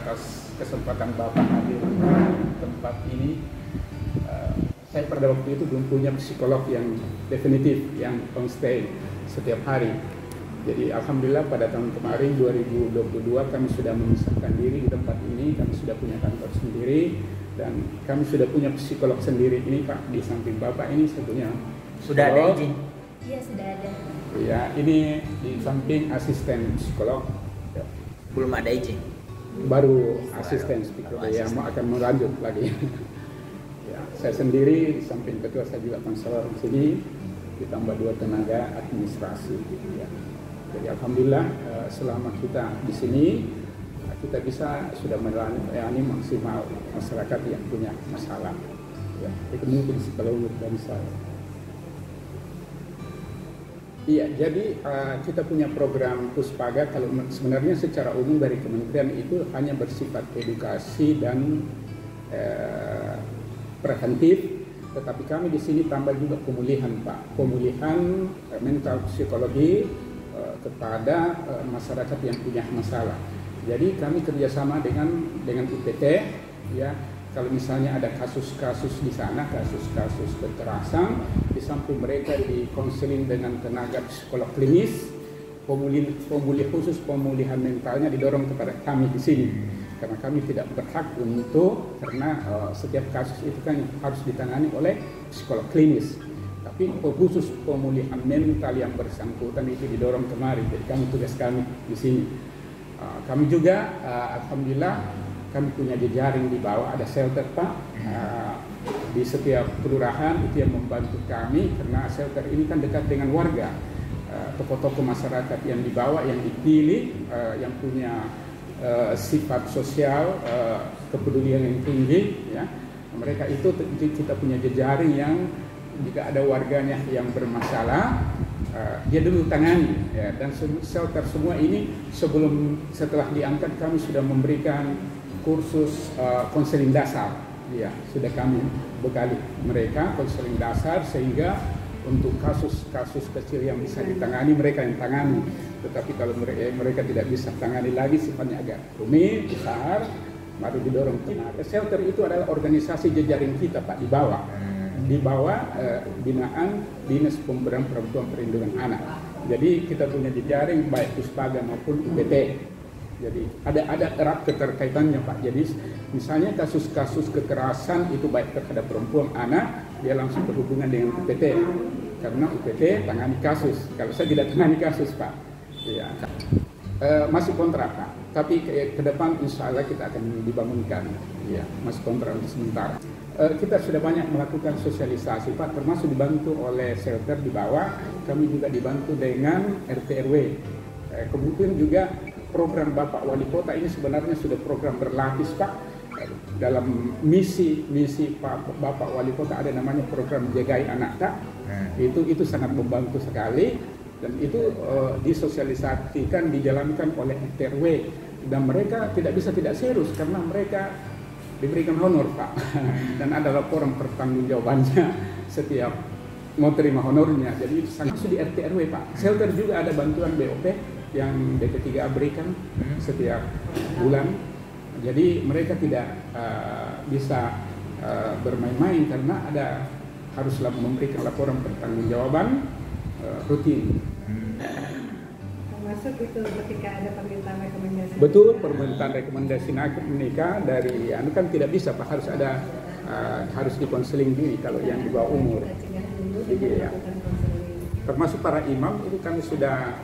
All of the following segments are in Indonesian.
atas kesempatan Bapak hadir di tempat ini. Saya pada waktu itu belum punya psikolog yang definitif, yang on stay setiap hari. Jadi alhamdulillah pada tahun kemarin 2022 kami sudah memisahkan diri di tempat ini, kami sudah punya kantor sendiri dan kami sudah punya psikolog sendiri. Ini Pak, di samping Bapak ini saya punya Sudah ada izin? Iya, sudah ada. Ya, ini di samping asisten psikolog. Ya. Belum ada izin? Baru asisten psikolog, ya mau akan melanjut lagi. Ya, saya sendiri di samping ketua saya juga konselor di sini, ditambah 2 tenaga administrasi. Ya. Jadi alhamdulillah selama kita di sini kita bisa sudah melayani maksimal masyarakat yang punya masalah. Ya, itu mungkin kalau dari saya. Iya, jadi kita punya program Puspaga. Kalau sebenarnya secara umum dari kementerian itu hanya bersifat edukasi dan preventif, tetapi kami di sini tambah juga pemulihan, Pak, pemulihan mental psikologi kepada masyarakat yang punya masalah. Jadi kami kerjasama dengan UPT, ya. Kalau misalnya ada kasus-kasus di sana, kasus-kasus kekerasan, di samping mereka di konseling dengan tenaga psikolog klinis, pemulih khusus pemulihan mentalnya didorong kepada kami di sini. Karena kami tidak berhak untuk, karena setiap kasus itu kan harus ditangani oleh psikolog klinis. Tapi khusus pemulihan mental yang bersangkutan itu didorong kemari. Jadi tugas kami di sini. Kami juga, alhamdulillah, kami punya jejaring di bawah, ada shelter, Pak, di setiap kelurahan itu yang membantu kami, karena shelter ini kan dekat dengan warga, tokoh-tokoh masyarakat yang di bawah, yang dipilih, yang punya sifat sosial, kepedulian yang tinggi, ya. Mereka itu kita punya jejaring yang jika ada warganya yang bermasalah, dia dulu tangani, ya. Dan shelter semua ini setelah diangkat kami sudah memberikan kursus konseling dasar, ya, sudah kami bekali mereka konseling dasar sehingga untuk kasus-kasus kecil yang bisa ditangani mereka yang tangani. Tetapi kalau mereka tidak bisa tangani lagi, sifatnya agak rumit, besar, baru didorong tenaga. Shelter itu adalah organisasi jejaring kita, Pak, di bawah binaan Dinas Pemberdayaan Perempuan Perlindungan Anak. Jadi kita punya jejaring baik Puspaga maupun UPT. Jadi ada erat keterkaitannya, Pak. Jadi misalnya kasus-kasus kekerasan itu baik terhadap perempuan, anak, dia langsung berhubungan dengan UPT. Karena UPT tangani kasus. Kalau saya tidak tangani kasus, Pak. Ya. Masih kontrak, Pak. Tapi ke depan insya Allah kita akan dibangunkan. Ya, masih kontrak untuk sementara. Kita sudah banyak melakukan sosialisasi, Pak, termasuk dibantu oleh shelter di bawah. Kami juga dibantu dengan RT RW. Kemudian juga program Bapak Wali Kota ini sebenarnya sudah program berlapis, Pak. Dalam misi Bapak Wali Kota ada namanya program Jagai Anak, Kak. Itu sangat membantu sekali dan itu disosialisasikan, dijalankan oleh RT RW dan mereka tidak serius karena mereka diberikan honor, Pak. Dan ada laporan pertanggungjawabannya setiap mau terima honornya. Jadi itu sangat di RT RW, Pak. Shelter juga ada bantuan BOP yang BP3A berikan setiap bulan. Jadi mereka tidak bisa bermain-main karena haruslah memberikan laporan pertanggungjawaban rutin. Termasuk itu ketika ada permintaan rekomendasi. Betul, permintaan rekomendasi nikah dari kan tidak bisa, Pak, harus dikonseling diri kalau yang di bawah umur. Jadi, ya. Termasuk para imam itu kami sudah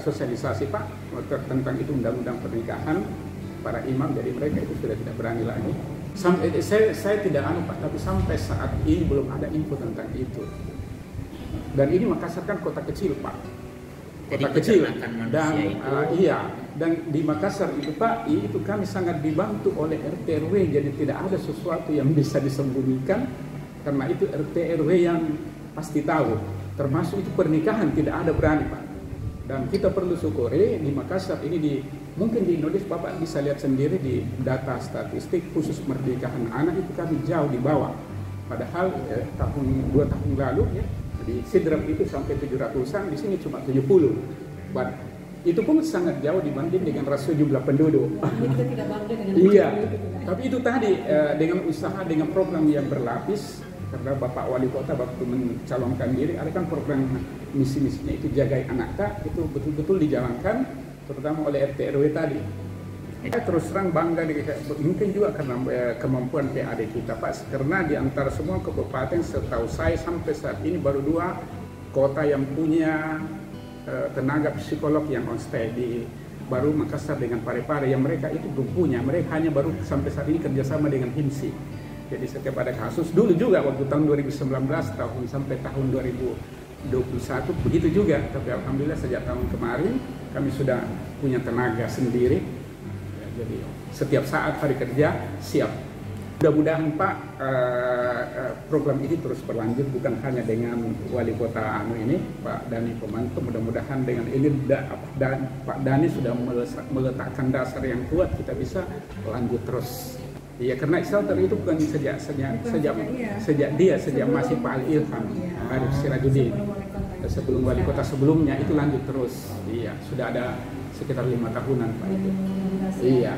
sosialisasi, Pak, tentang itu undang-undang pernikahan para imam, jadi mereka itu sudah tidak berani lagi. Saya tidak Pak, tapi sampai saat ini belum ada info tentang itu. Dan ini Makassar kan kota kecil, Pak. Kota kecil dan dan di Makassar itu, Pak, itu kami sangat dibantu oleh RT RW, jadi tidak ada sesuatu yang bisa disembunyikan karena itu RT RW yang pasti tahu. Termasuk itu pernikahan tidak ada berani, Pak. Dan kita perlu syukuri di Makassar ini mungkin di Indonesia Bapak bisa lihat sendiri di data statistik khusus pernikahan anak itu kami jauh di bawah. Padahal 2 tahun lalu ya di Sidrap itu sampai 700-an, di sini cuma 70. itu pun sangat jauh dibanding dengan rasio jumlah penduduk. Ini kita tidak bangga dengan Iya, itu, kan? tapi itu tadi dengan usaha, dengan program yang berlapis, karena Bapak Wali Kota waktu mencalonkan diri, ada kan program misi-misinya itu jagai anak itu betul-betul dijalankan, terutama oleh RT RW tadi. Kita terus terang bangga, mungkin juga karena kemampuan PAD kita Pak, karena di antara semua kabupaten setahu saya sampai saat ini baru 2 kota yang punya tenaga psikolog yang on stay, di baru Makassar dengan Parepare, yang mereka itu belum punya, mereka hanya baru sampai saat ini kerjasama dengan HIMSI. Jadi setiap ada kasus, dulu juga waktu tahun 2019 sampai tahun 2021 begitu juga, tapi alhamdulillah sejak tahun kemarin kami sudah punya tenaga sendiri. Jadi setiap saat hari kerja siap. Mudah-mudahan Pak program ini terus berlanjut, bukan hanya dengan Wali Kota ini Pak Dani Pomanto. Mudah-mudahan dengan ini Pak Dani sudah meletakkan dasar yang kuat, kita bisa lanjut terus. Iya, karena shelter itu bukan sejak masih Pak Ali Ilham, Arif Sirajuddin, sebelum Wali Kota sebelumnya itu lanjut terus. Iya, sudah ada sekitar 5 tahunan Pak itu. Iya.